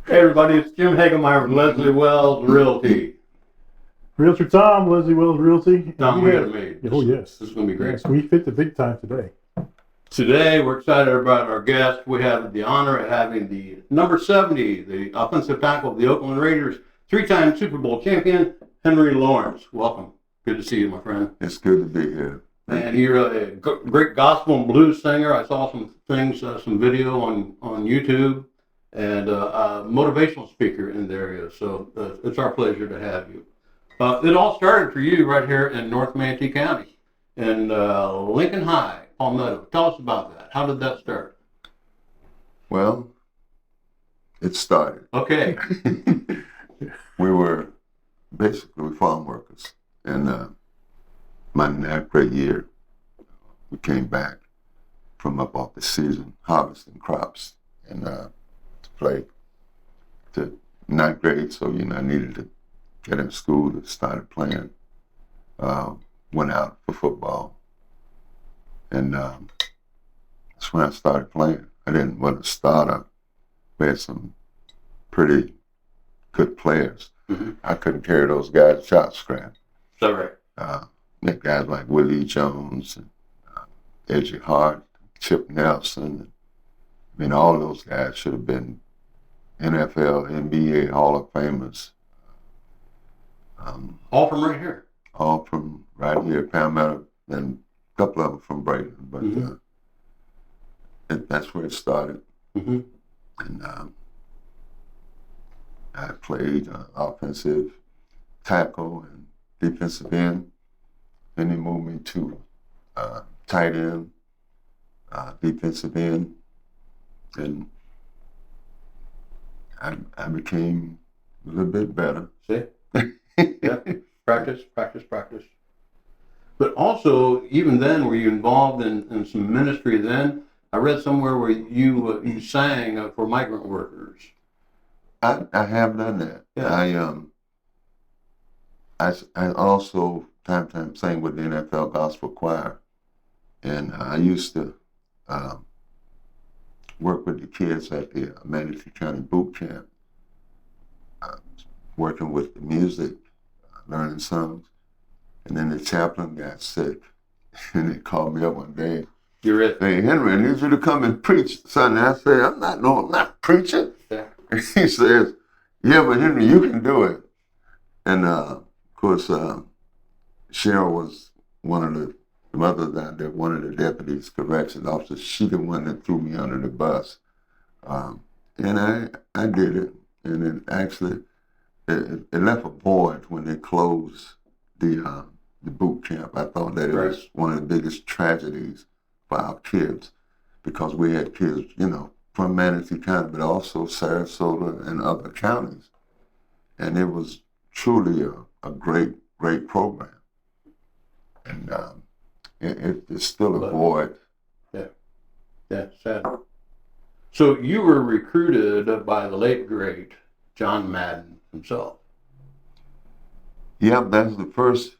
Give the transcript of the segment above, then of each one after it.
Hey everybody, it's Jim Hagemeyer with Leslie Wells Realty. Realtor Tom, Leslie Wells Realty. Tom, we got it made. Oh, yes. This is going to be great. Yes, we fit the big time today. Today, we're excited about our guest. We have the honor of having the number 70, the offensive tackle of the Oakland Raiders, three-time Super Bowl champion, Henry Lawrence. Welcome. Good to see you, my friend. It's good to be here. And you're a great gospel and blues singer. I saw some things, some video on YouTube, and a motivational speaker in the area. So it's our pleasure to have you. It all started for you right here in North Manatee County, in Lincoln High, Palmetto. Tell us about that. How did that start? Well, it started. Okay. We were basically farm workers. And my ninth grade year, we came back from up off the season, harvesting crops, and to play to ninth grade. So, I needed to get in school to start playing. Went out for football. And that's when I started playing. I didn't want to start up. We had some pretty good players. Mm-hmm. I couldn't carry those guys' shot scrap. Is that right? We had guys like Willie Jones and Edgy Hart, Chip Nelson. All those guys should have been NFL, NBA Hall of Famers. All from right here. All from right here, Palmetto, and a couple of them from Brayton. But that's where it started. Mm-hmm. And I played offensive tackle and defensive end. Then they moved me to tight end, defensive end, and I became a little bit better. See? Yeah. Practice. But also, even then, were you involved in some ministry then? I read somewhere where you sang for migrant workers. I have done that. Yeah. I also time to time sang with the NFL Gospel Choir, and I used to work with the kids at the Manatee County Boot Camp, working with the music, learning songs, and then the chaplain got sick, and they called me up one day. You're it. Hey, Henry, I need you to come and preach Sunday. I said, I'm not preaching. Yeah. And he says, yeah, but Henry, you can do it. And of course, Cheryl was one of the mothers out there, one of the deputies, corrections officers. She the one that threw me under the bus. And I did it. And it actually, it left a void when they closed the boot camp. I thought that it was one of the biggest tragedies for our kids, because we had kids, from Manatee County, but also Sarasota and other counties. And it was truly a great program. And it's still a void. Yeah, sad. So you were recruited by the late, great John Madden himself. Yep, that's the first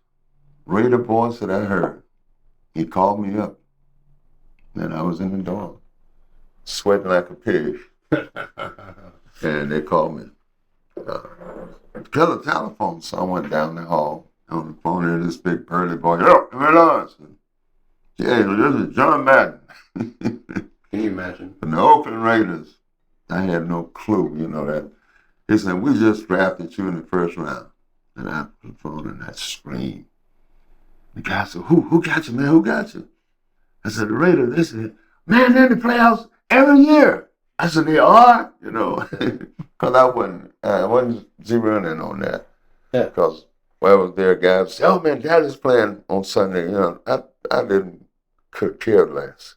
Raider voice that I heard. He called me up, and I was in the dorm, sweating like a pig. And they called me. Kill the telephone. So I went down the hall. On the phone, there this big burly boy. Yo, come here, Lawrence. Yeah, this is John Madden. Can you imagine? From the Oakland Raiders. I had no clue, that. He said, we just drafted you in the first round. And I put the phone and I screamed. The guy said, who got you, man? Who got you? I said, the Raiders. They said, man, they're in the playoffs every year. I said, they are? Because I wasn't zeroing in on that. Yeah. Because when I was there, guys said, oh, man, Daddy's playing on Sunday. I didn't care less.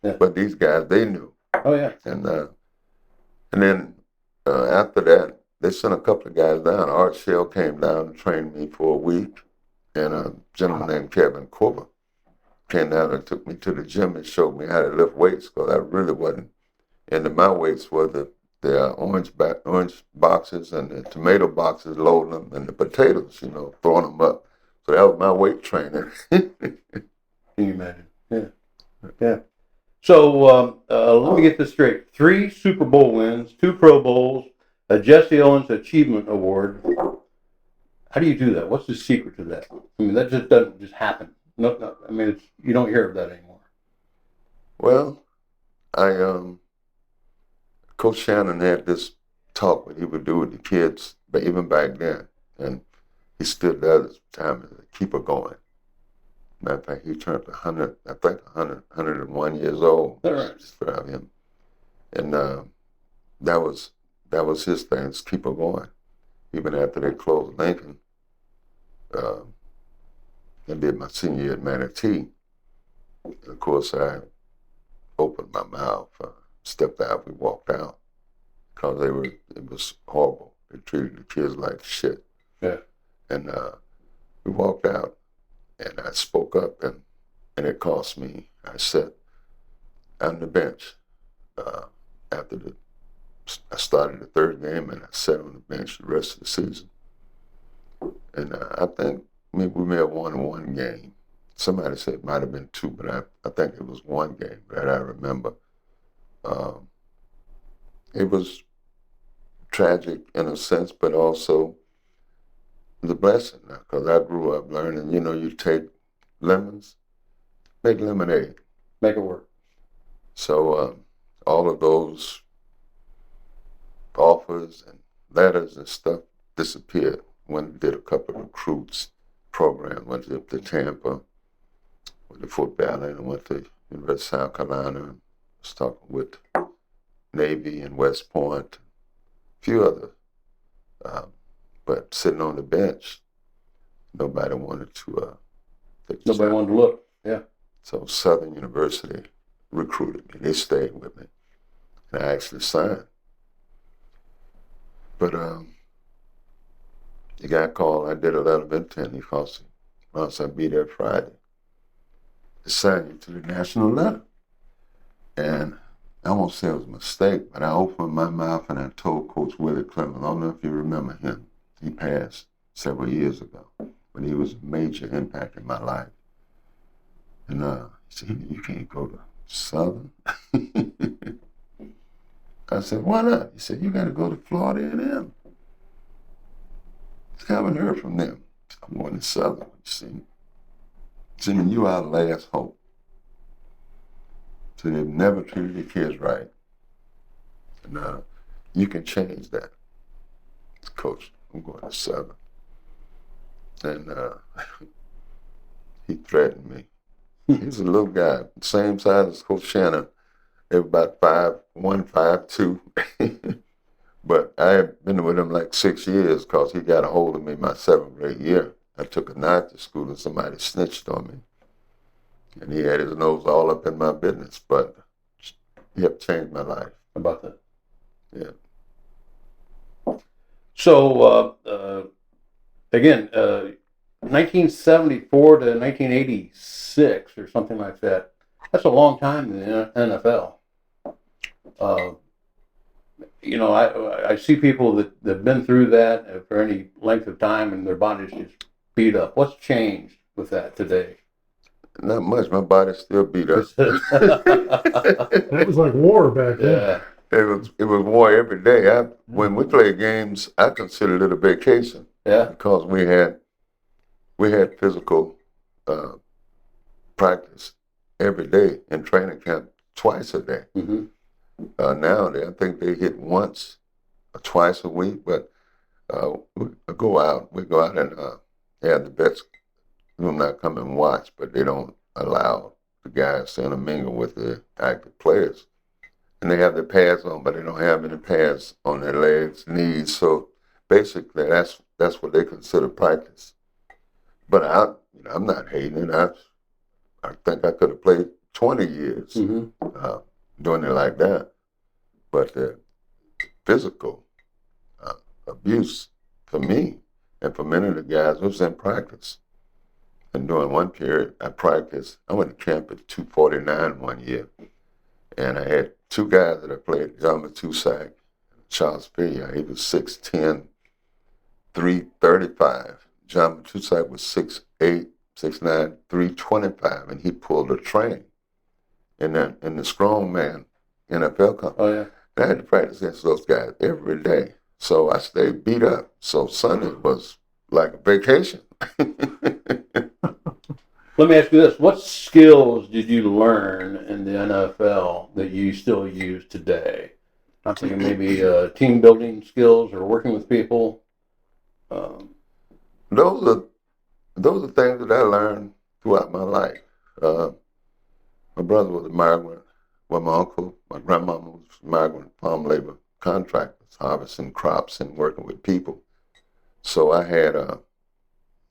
Yeah. But these guys, they knew. Oh, yeah. And then after that, they sent a couple of guys down. Art Shell came down and trained me for a week. And a gentleman named Kevin Corber came down and took me to the gym and showed me how to lift weights, because I really wasn't. And my weights were the orange boxes and the tomato boxes, loading them, and the potatoes, throwing them up. So that was my weight training. Can you imagine? Yeah. So let me get this straight. 3 Super Bowl wins, 2 Pro Bowls, a Jesse Owens Achievement Award. How do you do that? What's the secret to that? I mean, that just doesn't just happen. No, I mean, you don't hear of that anymore. Well, Coach Shannon had this talk what he would do with the kids, but even back then, and he still does at the time to keep it going. Matter of fact, he turned 100, I think 101 years old. All right. Just for him. And that was his thing, to keep it going. Even after they closed Lincoln, I did my senior year at Manatee. And of course, I opened my mouth, stepped out, we walked out. Because it was horrible. They treated the kids like shit. Yeah. And we walked out, and I spoke up, and it cost me. I sat on the bench after I started the third game, and I sat on the bench the rest of the season. And I think maybe we may have won one game. Somebody said it might have been two, but I think it was one game that I remember. It was tragic in a sense, but also the blessing, because I grew up learning, you take lemons, make lemonade. Make it work. So all of those offers and letters and stuff disappeared. Went and did a couple of recruits program, went up to Tampa with the football, and went to University of South Carolina. Was talking with Navy and West Point, a few other, but sitting on the bench, nobody wanted to take the Nobody job. wanted to look. Yeah. So Southern University recruited me. They stayed with me, and I actually signed. But the guy called. I did a letter of intent. He called me. Once I'd be there Friday to sign you to the national letter. And I won't say it was a mistake, but I opened my mouth and I told Coach Willie Clemens. I don't know if you remember him. He passed several years ago, but he was a major impact in my life. And he said, "You can't go to Southern." I said, "Why not?" He said, "You got to go to Florida A&M. I haven't heard from them. I'm going to Southern. You see, Jimmy, you are our last hope." So they've never treated the kids right. And you can change that. Coach, I'm going to Southern. And he threatened me. He's a little guy, same size as Coach Shannon. They were about 5'1", 5'2". But I had been with him like 6 years because he got a hold of me my 7th grade year. I took a knife to school and somebody snitched on me. And he had his nose all up in my business, but he helped change my life. How about that? Yeah. So, again, 1974 to 1986 or something like that. That's a long time in the NFL. I see people that have been through that for any length of time and their bodies just beat up. What's changed with that today? Not much. My body's still beat up. That was like war back then. Yeah, It was war every day. When we played games, I considered it a vacation yeah. because we had physical practice every day in training camp twice a day. Mm-hmm. Now I think they hit once or twice a week, but we go out and have the vets will not come and watch, but they don't allow the guys to intermingle with the active players. And they have their pads on, but they don't have any pads on their legs, knees. So basically, that's what they consider practice. But I'm not hating it. I think I could have played 20 years doing it like that. But the physical abuse for me and for many of the guys was in practice. And during one period, I went to camp at 249 one year. And I had two guys that I played, John Matusak, Charles Pillier. He was 6'10", 335. John Matusak was 6'8", 6'9", 325, and he pulled a train in the strongman NFL company. Oh, yeah. And I had to practice against those guys every day. So I stayed beat up. So Sunday was like a vacation. Let me ask you this. What skills did you learn in the NFL that you still use today? I'm thinking maybe team building skills or working with people. Um, Those are things that I learned throughout my life. My brother was a migrant. Well, my uncle, my grandmama was migrant farm labor contractors, harvesting crops and working with people. So I had a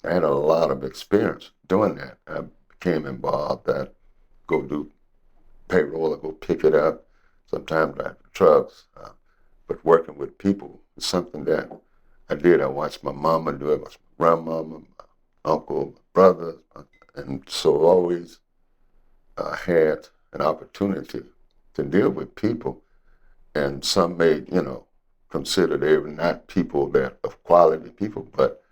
lot of experience doing that. I became involved. I go do payroll, I go pick it up. Sometimes drive the trucks. But working with people is something that I did. I watched my mama do it. I watched my grandmama, my uncle, my brother, and so always had an opportunity to deal with people. And some may, consider they were not people that of quality people, but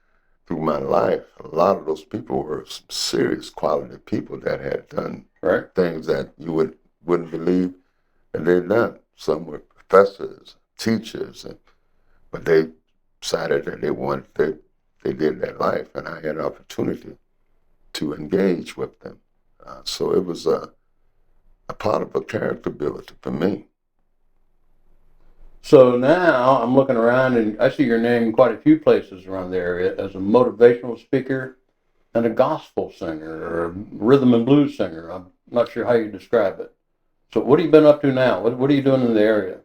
through my life, a lot of those people were some serious quality people that had done right? things that you wouldn't believe that they'd done. Some were professors, teachers, but they decided that they did that life, and I had an opportunity to engage with them. So it was a part of a character builder for me. So now I'm looking around and I see your name in quite a few places around the area as a motivational speaker and a gospel singer or a rhythm and blues singer. I'm not sure how you describe it. So what have you been up to now? What are you doing in the area?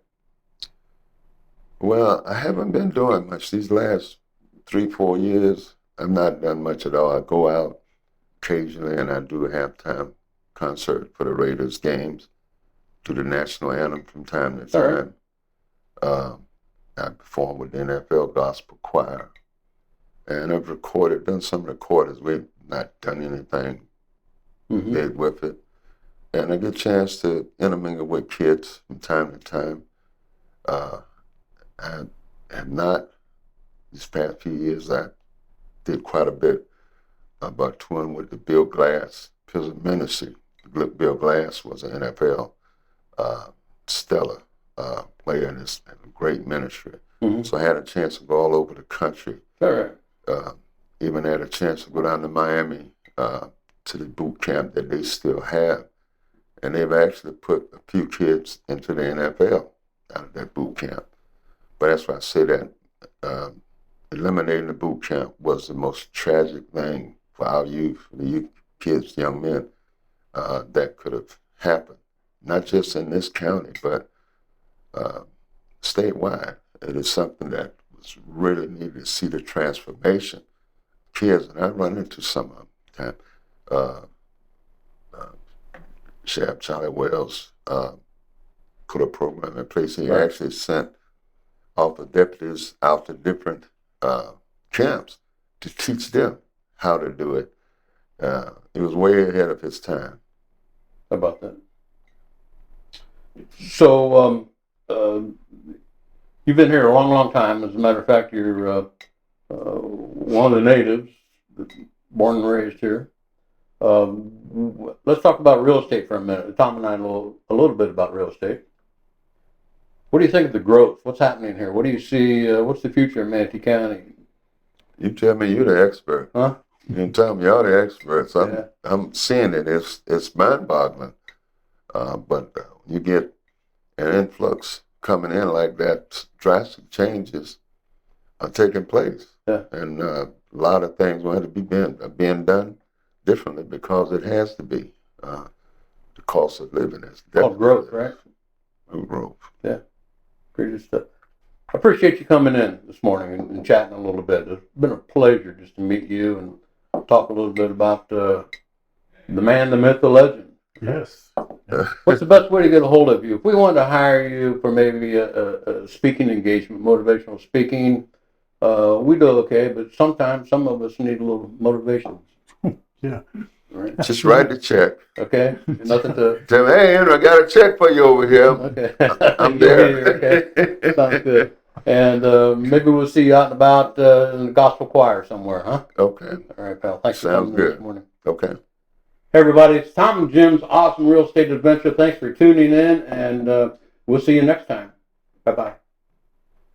Well, I haven't been doing much these last 3, 4 years. I've not done much at all. I go out occasionally and I do a halftime concert for the Raiders games, do the national anthem from time to All right. time. I perform with the NFL Gospel Choir, and I've done some recordings. We've not done anything Mm-hmm. big with it, and I get a chance to intermingle with kids from time to time. Uh, I have not, these past few years, I did quite a bit about touring with the Bill Glass Prison Ministry. Bill Glass was an NFL stellar player in this great ministry. Mm-hmm. So I had a chance to go all over the country. All right. Even had a chance to go down to Miami to the boot camp that they still have. And they've actually put a few kids into the NFL out of that boot camp. But that's why I say that eliminating the boot camp was the most tragic thing for our youth, the youth kids, young men, that could have happened. Not just in this county, but statewide. It is something that was really needed to see the transformation. Kids, and I run into some of them. Sheriff Charlie Wells put a program in place. He Right. actually sent all the deputies out to different camps to teach them how to do it. He was way ahead of his time. How about that? So you've been here a long, long time. As a matter of fact, you're one of the natives, born and raised here. Let's talk about real estate for a minute. Tom and I know a little bit about real estate. What do you think of the growth? What's happening here? What do you see? What's the future of Manatee County? You tell me you're the expert. Huh? You can tell me you're the experts. Yeah. I'm seeing it. It's mind-boggling. But you get an influx coming in like that, drastic changes are taking place. Yeah. And a lot of things will have to be being done differently because it has to be. The cost of living is Called growth, right? Growth. Pretty good stuff. I appreciate you coming in this morning and chatting a little bit. It's been a pleasure just to meet you and talk a little bit about the man, the myth, the legend. Yes. What's the best way to get a hold of you? If we wanted to hire you for maybe a speaking engagement, motivational speaking, we do okay, but sometimes some of us need a little motivation. Yeah. Right? Just write the check. Okay? Nothing to... Tell me, hey, Andrew, I got a check for you over here. Okay. I'm You're there. here, okay. Sounds good. And maybe we'll see you out and about in the gospel choir somewhere, huh? Okay. All right, pal. Thanks for Sounds coming in good. this morning. Okay. Hey, everybody. It's Tom and Jim's Awesome Real Estate Adventure. Thanks for tuning in, and we'll see you next time. Bye-bye.